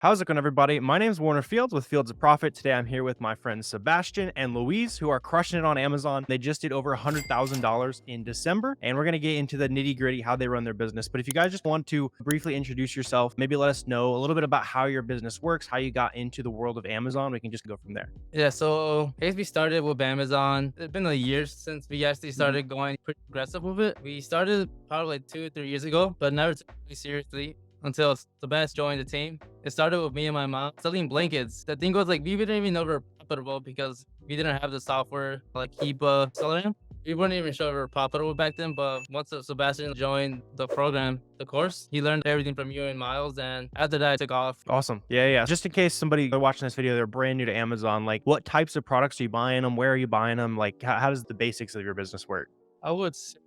How's it going, everybody? My name is Warner Fields with Fields of Profit. Today, I'm here with my friends Sebastian and Louise, who are crushing it on Amazon. They just did over $100,000 in December, and we're going to get into the nitty gritty, how they run their business. But if you guys just want to briefly introduce yourself, maybe let us know a little bit about how your business works, how you got into the world of Amazon. We can just go from there. Yeah, so I guess we started with Amazon. It's been a year since we actually Mhm. started going pretty aggressive with it. We started probably like 2 or 3 years ago, but never took it really seriously until Sebastian joined the team. It started with me and my mom selling blankets. The thing was like we didn't even know we were profitable because we didn't have the software like keep SellerAmp. We weren't even sure we were profitable back then, but once Sebastian joined the program, the course, he learned everything from you and Miles, and after that, it took off. Awesome. Yeah, yeah. Just in case somebody they're watching this video, they're brand new to Amazon, like what types of products are you buying them? Where are you buying them? Like, how does the basics of your business work? I would say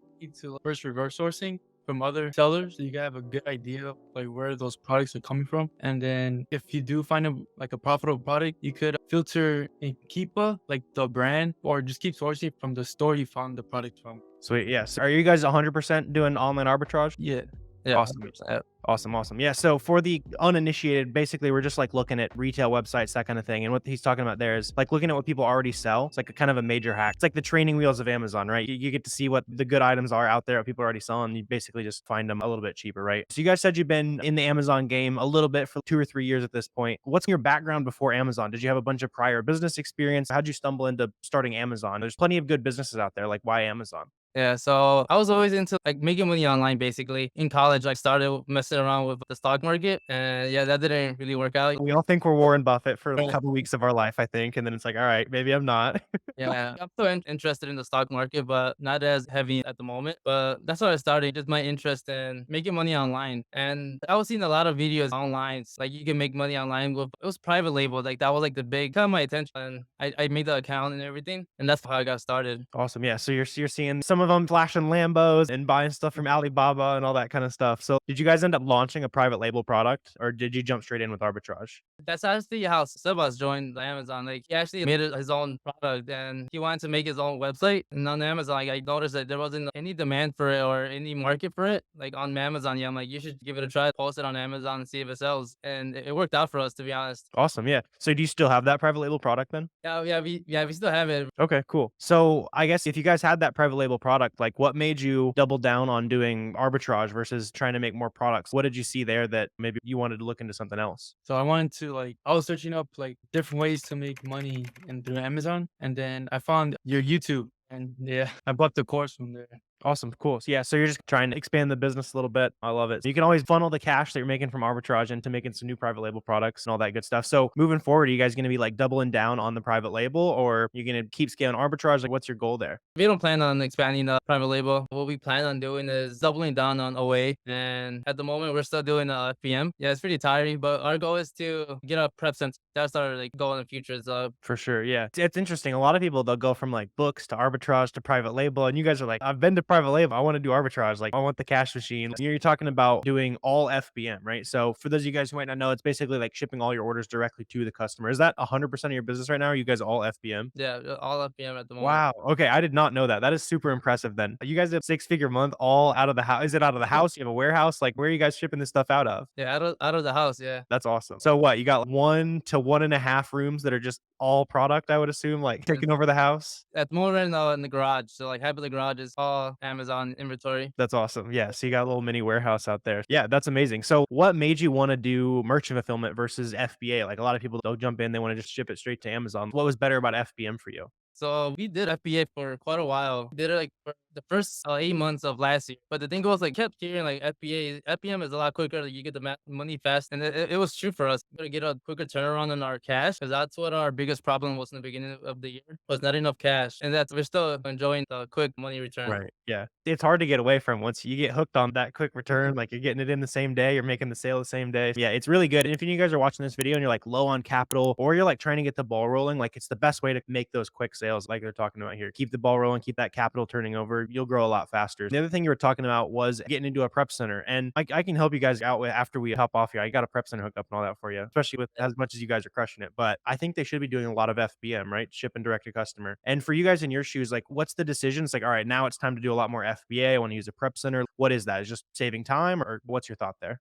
to first reverse sourcing from other sellers so you can have a good idea of like where those products are coming from. And then if you do find a profitable product, you could filter and keep like the brand or just keep sourcing from the store you found the product from. Sweet. Yes. Are you guys 100% doing online arbitrage? Yeah. Yeah, Awesome. 100%. Awesome, awesome. Yeah, so for the uninitiated, basically we're just like looking at retail websites, that kind of thing. And what he's talking about there is like looking at what people already sell. It's like a kind of a major hack. It's like the training wheels of Amazon, right? You get to see what the good items are out there, what people are already selling. You basically just find them a little bit cheaper, right? So you guys said you've been in the Amazon game a little bit for 2 or 3 years at this point. What's your background before Amazon? Did you have a bunch of prior business experience? How'd you stumble into starting Amazon? There's plenty of good businesses out there. Like, why Amazon? Yeah, so I was always into like making money online basically. In college, I started messing around with the stock market, and yeah, that didn't really work out. We all think we're Warren Buffett for a couple weeks of our life, I think. And then it's like, all right, maybe I'm not. Yeah, I'm still interested in the stock market, but not as heavy at the moment. But that's how I started, just my interest in making money online. And I was seeing a lot of videos online, like you can make money online with it was private label, like that was like the big got my attention. And I made the account and everything, and that's how I got started. Awesome. Yeah. So you're seeing some of them flashing Lambos and buying stuff from Alibaba and all that kind of stuff. So did you guys end up launching a private label product or did you jump straight in with arbitrage? That's actually how Sebas joined Amazon. Like he actually made his own product and he wanted to make his own website. And on Amazon, like I noticed that there wasn't any demand for it or any market for it. Like on Amazon, yeah, I'm like, you should give it a try, post it on Amazon and see if it sells. And it worked out for us, to be honest. Awesome. Yeah. So do you still have that private label product then? Yeah, we still have it. Okay, cool. So I guess if you guys had that private label product, like what made you double down on doing arbitrage versus trying to make more products? What did you see there that maybe you wanted to look into something else? So I wanted to I was searching up like different ways to make money and through Amazon. And then I found your YouTube and yeah, I bought the course from there. Awesome. Cool. So, yeah. So you're just trying to expand the business a little bit. I love it. So you can always funnel the cash that you're making from arbitrage into making some new private label products and all that good stuff. So moving forward, are you guys going to be like doubling down on the private label or are you going to keep scaling arbitrage? Like what's your goal there? We don't plan on expanding the private label. What we plan on doing is doubling down on OA. And at the moment, we're still doing FBM. Yeah, it's pretty tiring, but our goal is to get a prep center. That's our like goal in the future. So For sure. Yeah. It's interesting. A lot of people, they'll go from like books to arbitrage to private label. And you guys are like, I've been to private label. I want to do arbitrage. Like, I want the cash machine. You're talking about doing all FBM, right? So, for those of you guys who might not know, it's basically like shipping all your orders directly to the customer. Is that 100% of your business right now? Or are you guys all FBM? yeah, all FBM at the moment. Wow. Okay. I did not know that. That is super impressive then. You guys have six-figure month all out of the house. Is it out of the house? You have a warehouse? Like, where are you guys shipping this stuff out of? Yeah, out of the house. Yeah. That's awesome. So what? You got 1 to 1.5 rooms that are just all product, I would assume, like taking over the house? At the moment right now in the garage. So like half of the garage is all Amazon inventory. That's awesome. Yeah. So you got a little mini warehouse out there. Yeah, that's amazing. So what made you want to do merchant fulfillment versus FBA? Like a lot of people, they'll jump in, they want to just ship it straight to Amazon. What was better about FBM for you? So we did FBA for quite a while. Did it like for the first 8 months of last year. But the thing was, like, kept hearing like FBM is a lot quicker. Like, you get the money fast, and it was true for us. To get a quicker turnaround on our cash, because that's what our biggest problem was in the beginning of the year was not enough cash, and that's we're still enjoying the quick money return. Right. Yeah. It's hard to get away from once you get hooked on that quick return, like you're getting it in the same day, you're making the sale the same day. Yeah, it's really good. And if you guys are watching this video and you're like low on capital or you're like trying to get the ball rolling, like it's the best way to make those quick sales like they're talking about here. Keep the ball rolling, keep that capital turning over. You'll grow a lot faster. The other thing you were talking about was getting into a prep center. And I can help you guys out with after we hop off here. I got a prep center hooked up and all that for you, especially with as much as you guys are crushing it. But I think they should be doing a lot of FBM, right? Shipping direct to customer. And for you guys in your shoes, like what's the decision? It's like, all right, now it's time to do a lot more FBA. I want to use a prep center. What is that? Is just saving time or what's your thought there?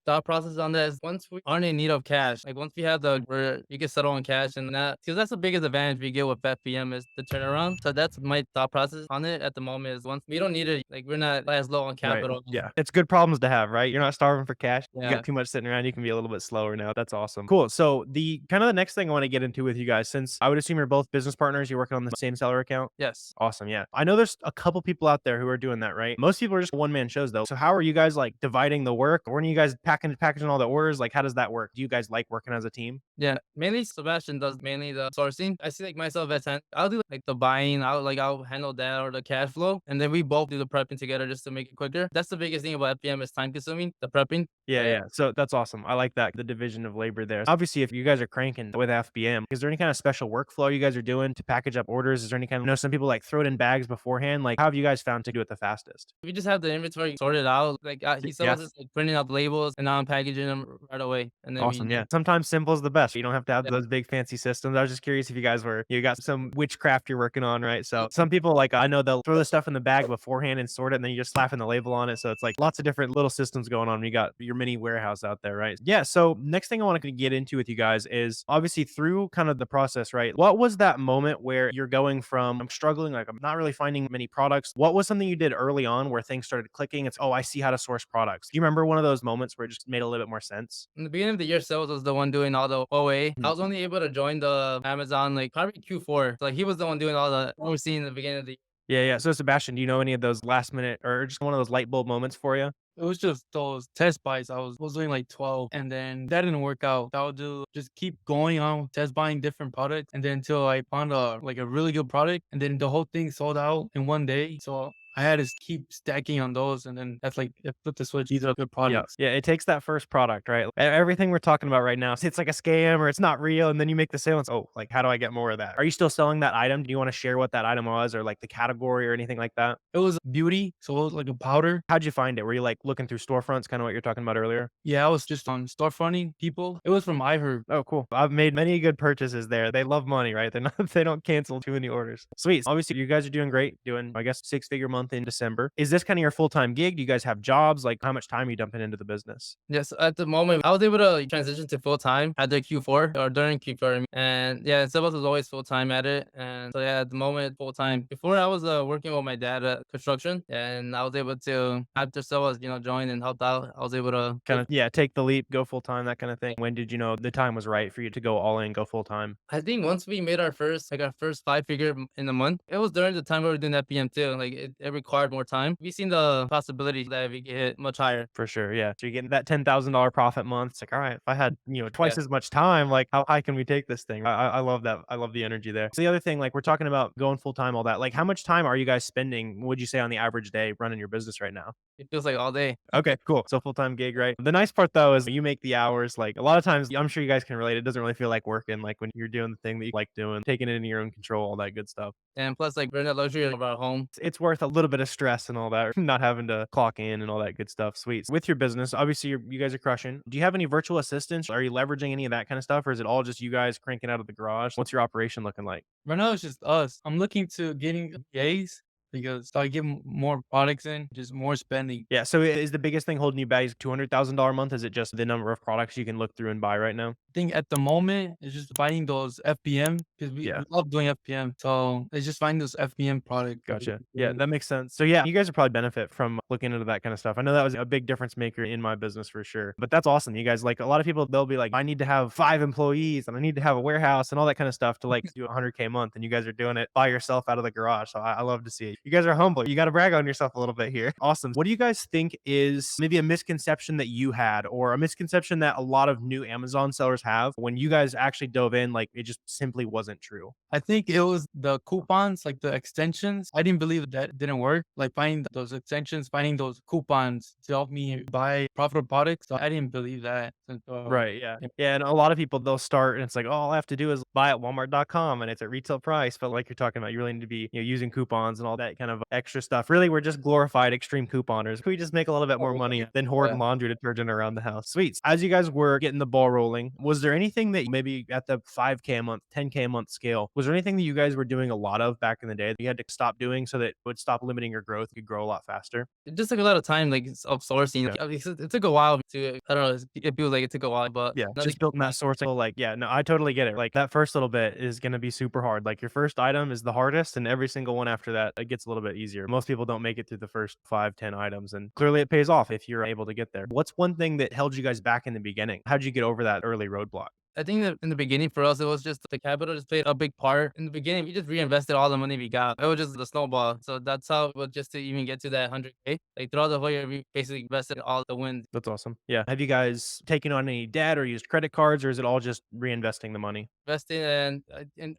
thought process on that is once we aren't in need of cash, like once we have the where you can settle in cash and that, because that's the biggest advantage we get with FBM is the turnaround. So that's my thought process on it at the moment is once we don't need it, like we're not as low on Right. capital. Yeah. It's good problems to have, right? You're not starving for cash. You Yeah. got too much sitting around. You can be a little bit slower now. That's awesome. Cool. So the kind of the next thing I want to get into with you guys, since I would assume you're both business partners, you're working on the same seller account. Yes. Awesome. Yeah. I know there's a couple people out there who are doing that, right? Most people are just one man shows though. So how are you guys like dividing the work? When are you guys packaging all the orders? Like, how does that work? Do you guys like working as a team? Yeah, mainly Sebastian does mainly the sourcing. I see like myself as I'll do like the buying, I'll handle that or the cash flow, and then we both do the prepping together just to make it quicker. That's the biggest thing about FPM is time consuming, the prepping. Yeah, Yeah. yeah. So that's awesome. I like that, the division of labor there. Obviously, if you guys are cranking with FBM, is there any kind of special workflow you guys are doing to package up orders? Is there any kind of, I know some people like throw it in bags beforehand. Like, how have you guys found to do it the fastest? We just have the inventory sorted out. Like he Yeah. sells us like printing out the labels and now I'm packaging them right away, and then Awesome. we Yeah. Sometimes simple is the best. You don't have to have yeah. those big fancy systems. I was just curious if you guys were, you got some witchcraft you're working on, right? So some people like, I know they'll throw the stuff in the bag beforehand and sort it, and then you just slapping the label on it. So it's like lots of different little systems going on. You got your mini warehouse out there, right? Yeah. So next thing I want to get into with you guys is obviously through kind of the process, right? What was that moment where you're going from, I'm struggling, like I'm not really finding many products. What was something you did early on where things started clicking? It's, oh, I see how to source products. Do you remember one of those moments where it just made a little bit more sense? In the beginning of the year, sales was the one doing all the OA. I was only able to join the Amazon like probably Q4. So, like he was the one doing all the overseeing in the beginning of the Yeah, yeah. So Sebastian, do you know any of those last minute or just one of those light bulb moments for you? It was just those test buys. I was doing like 12 and then that didn't work out. I would do just keep going on test buying different products and then until I found a really good product and then the whole thing sold out in one day. So I had to keep stacking on those and then that's like it flipped the switch. These are good Yeah. products. Yeah, it takes that first product, right? Everything we're talking about right now, it's like a scam or it's not real, and then you make the sale and it's, oh, like how do I get more of that? Are you still selling that item? Do you want to share what that item was or like the category or anything like that? It was beauty, so it was like a powder. How'd you find it? Were you like looking through storefronts, kind of what you're talking about earlier? Yeah, I was just on storefronting people. It was from iHerb. Oh, cool. I've made many good purchases there. They love money, right? They're not, they don't cancel too many orders. Sweet. Obviously, you guys are doing great, doing, I guess, six-figure month in December. Is this kind of your full-time gig? Do you guys have jobs? Like, how much time are you dumping into the business? yes, at the moment I was able to transition to full time at the Q4 or during Q4. And yeah, Sebas was always full time at it. And so yeah, at the moment full time. Before I was working with my dad at construction and I was able to after Sebas, joined and helped out, I was able to Kind of, yeah, take the leap, go full-time, that kind of thing. When did you know the time was right for you to go all in, go full-time? I think once we made our first 5 figure in a month, it was during the time we were doing that PM too. Like it required more time. We seen the possibility that we could hit much higher. For sure, yeah. So you're getting that $10,000 profit month. It's like, all right, if I had, Yeah. twice as much time, like how high can we take this thing? I love that. I love the energy there. So the other thing, like we're talking about going full time, all that. Like, how much time are you guys spending? Would you say on the average day running your business right now? It feels like all day. Okay, cool. So full time gig, right? The nice part though is you make the hours. Like a lot of times, I'm sure you guys can relate. It doesn't really feel like working. Like when you're doing the thing that you like doing, taking it into your own control, all that good stuff. And plus, like we're in the luxury of our home. It's worth a little bit of stress and all that, not having to clock in and all that good stuff. Sweet. With your business, obviously you guys are crushing. Do you have any virtual assistants? Are you leveraging any of that kind of stuff, or is it all just you guys cranking out of the garage? What's your operation looking like? Right now it's just us. I'm looking to getting FBAs because so I get more products in, just more spending. Yeah. So is the biggest thing holding you back is $200,000 a month? Is it just the number of products you can look through and buy right now? I think at the moment it's just finding those FBM because we Yeah. love doing FBM. So it's just finding those FBM products. Gotcha. Yeah, that makes sense. So yeah, you guys will probably benefit from looking into that kind of stuff. I know that was a big difference maker in my business for sure. But that's awesome. You guys, like a lot of people, they'll be like, I need to have 5 employees and I need to have a warehouse and all that kind of stuff to like do 100K a month. And you guys are doing it by yourself out of the garage. So I love to see it. You guys are humble. You got to brag on yourself a little bit here. Awesome. What do you guys think is maybe a misconception that you had or a misconception that a lot of new Amazon sellers have when you guys actually dove in, like it just simply wasn't true? I think it was the coupons, like the extensions. I didn't believe that didn't work. Like finding those extensions, finding those coupons to help me buy profitable products. So I didn't believe that. Right. Yeah. Yeah. And a lot of people, they'll start and it's like, oh, all I have to do is buy at walmart.com and it's at retail price. But like you're talking about, you really need to be, using coupons and all that kind of extra stuff. Really, we're just glorified extreme couponers. We just make a little bit more money than hoard laundry detergent around the house. Sweet. As you guys were getting the ball rolling, was there anything that maybe at the 5K a month, 10K a month scale, was there anything that you guys were doing a lot of back in the day that you had to stop doing so that it would stop limiting your growth? You could grow a lot faster? It just took a lot of time, like of sourcing. Yeah. It took a while to, I don't know, it feels like it took a while, but Yeah, nothing. just building that sourcing. Like, yeah, no, I totally get it. Like that first little bit is going to be super hard. Like your first item is the hardest, and every single one after that, it gets a little bit easier. Most people don't make it through the first 5, 10 items, and clearly it pays off if you're able to get there. What's one thing that held you guys back in the beginning? How'd you get over that early roadblock? I think that in the beginning for us, it was just the capital just played a big part. In the beginning, we just reinvested all the money we got. It was just the snowball. So that's how it was just to even get to that 100K. Like throughout the whole year, we basically invested all the wins. That's awesome. Yeah. Have you guys taken on any debt or used credit cards, or is it all just reinvesting the money? Investing and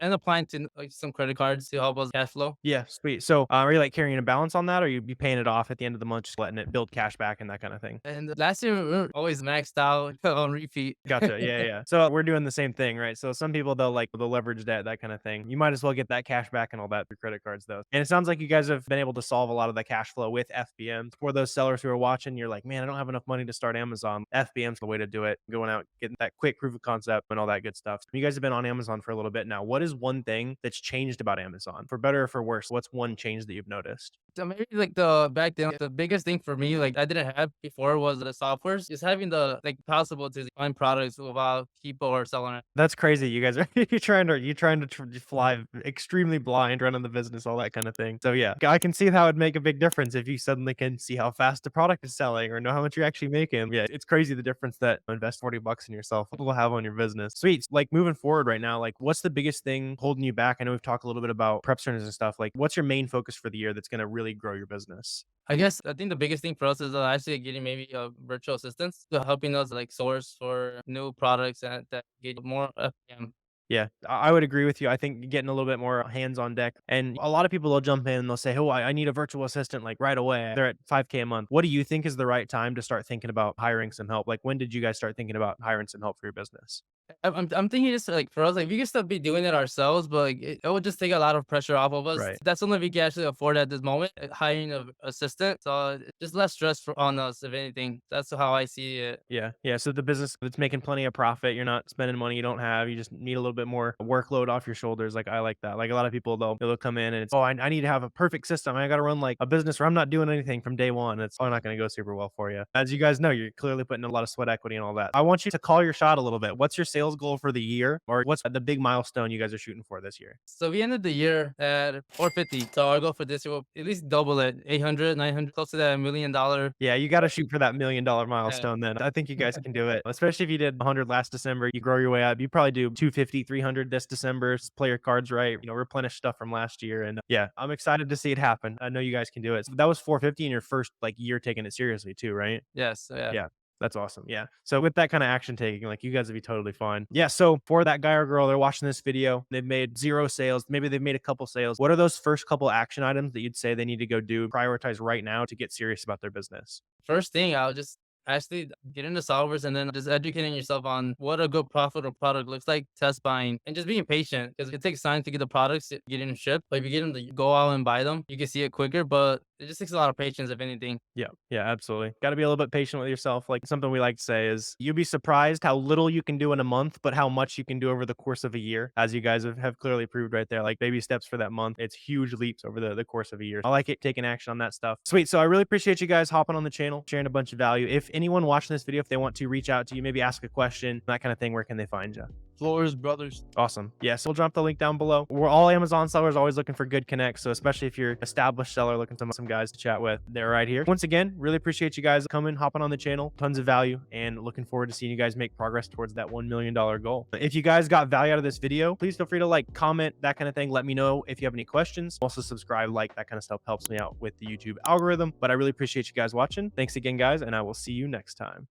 applying to like some credit cards to help us cash flow. Yeah, sweet. So, are you like carrying a balance on that, or you be paying it off at the end of the month, just letting it build cash back and that kind of thing? And last year, we were always maxed out on repeat. Gotcha. Yeah, yeah. So we're doing the same thing, right? So some people they'll leverage debt, that kind of thing. You might as well get that cash back and all that through credit cards, though. And it sounds like you guys have been able to solve a lot of the cash flow with FBM. For those sellers who are watching, you're like, man, I don't have enough money to start Amazon. FBM's the way to do it. Going out, getting that quick proof of concept and all that good stuff. You guys have been on Amazon for a little bit now. What is one thing that's changed about Amazon, for better or for worse? What's one change that you've noticed? So maybe like the back then, the biggest thing for me, like I didn't have before was the softwares. Just having the like possible to find products without people or selling it. That's crazy. You guys are you're trying to fly extremely blind, running the business, all that kind of thing. So yeah, I can see how it'd make a big difference if you suddenly can see how fast the product is selling or know how much you're actually making. Yeah, it's crazy the difference that invest 40 bucks in yourself will have on your business. Sweet. Like moving forward right now, like what's the biggest thing holding you back? I know we've talked a little bit about prep centers and stuff. Like what's your main focus for the year that's going to really grow your business? I think the biggest thing for us is actually getting maybe virtual assistants to helping us like source for new products and that get more FPM. Yeah, I would agree with you. I think getting a little bit more hands on deck. And a lot of people will jump in and they'll say, oh, I need a virtual assistant like right away. They're at 5K a month. What do you think is the right time to start thinking about hiring some help? Like when did you guys start thinking about hiring some help for your business? I'm thinking just like for us, like we can still be doing it ourselves, but like it would just take a lot of pressure off of us. Right. That's something we can actually afford at this moment, hiring an assistant. So just less stress on us, if anything. That's how I see it. Yeah. Yeah. So the business that's making plenty of profit, you're not spending money you don't have. You just need a little bit more workload off your shoulders. Like I like that. Like a lot of people, they'll come in and it's, oh, I need to have a perfect system. I got to run like a business where I'm not doing anything from day one. It's probably not going to go super well for you. As you guys know, you're clearly putting a lot of sweat equity and all that. I want you to call your shot a little bit. What's your sales goal for the year? Or what's the big milestone you guys are shooting for this year? So we ended the year at 450. So our goal for this year will at least double it, 800, 900, close to that $1 million. Yeah, you got to shoot for that $1 million milestone then. I think you guys can do it. Especially if you did 100 last December, you grow your way up. You probably do 250, 300 this December. Play your cards right, replenish stuff from last year. And yeah, I'm excited to see it happen. I know you guys can do it. So that was 450 in your first like year taking it seriously too, right? Yes. So yeah. Yeah. That's awesome. Yeah. So with that kind of action taking, like you guys would be totally fine. Yeah. So for that guy or girl, they're watching this video, they've made 0 sales. Maybe they've made a couple sales. What are those first couple action items that you'd say they need to go do, prioritize right now to get serious about their business? First thing, I'll just actually get into solvers and then just educating yourself on what a good profitable product looks like, test buying, and just being patient because it takes time to get the products getting shipped. Like if you get them to go out and buy them, you can see it quicker, but it just takes a lot of patience, if anything. Yeah, yeah, absolutely. Got to be a little bit patient with yourself. Like something we like to say is you'd be surprised how little you can do in a month, but how much you can do over the course of a year, as you guys have clearly proved right there. Like baby steps for that month. It's huge leaps over the course of a year. I like it taking action on that stuff. Sweet. So I really appreciate you guys hopping on the channel, sharing a bunch of value. If anyone watching this video, if they want to reach out to you, maybe ask a question, that kind of thing, where can they find you? Floors Brothers. Awesome. Yeah, so we'll drop the link down below. We're all Amazon sellers always looking for good connects. So especially if you're an established seller looking for some guys to chat with, they're right here. Once again, really appreciate you guys coming, hopping on the channel. Tons of value and looking forward to seeing you guys make progress towards that $1 million goal. If you guys got value out of this video, please feel free to like, comment, that kind of thing. Let me know if you have any questions. Also subscribe, like, that kind of stuff helps me out with the YouTube algorithm. But I really appreciate you guys watching. Thanks again, guys, and I will see you next time.